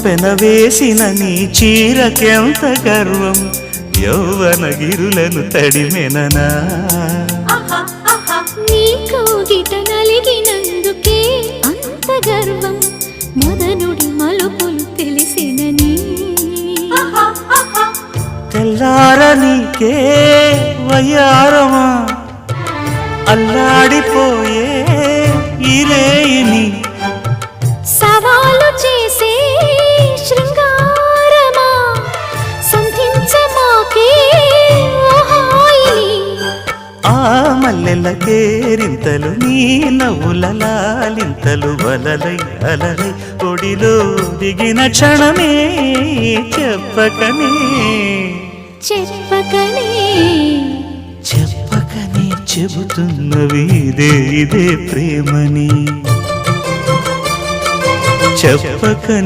పెనవేసిన నీ చీరకెంత గర్వం యౌవన గిరులను తడిమెననా నీ కోగిట నలిగినందుకే అంత గర్వం మదనుడి మలుపులు తెలిసినని తెల్లార నీకే వయ్యారమా అల్లాడిపోయే ఇరేయిని సవాలు చేసే శృంగారమా సంధించమాకే ఆ మల్లెల కేరింతలు నీ నవ్వుల లాలింతలు వలలై అలలై ఒడిలో దిగిన క్షణమే చెప్పకనే చెప్పకనే చెప్పకనే చెబుతున్నవి ఇదే ప్రేమని చెప్పకనే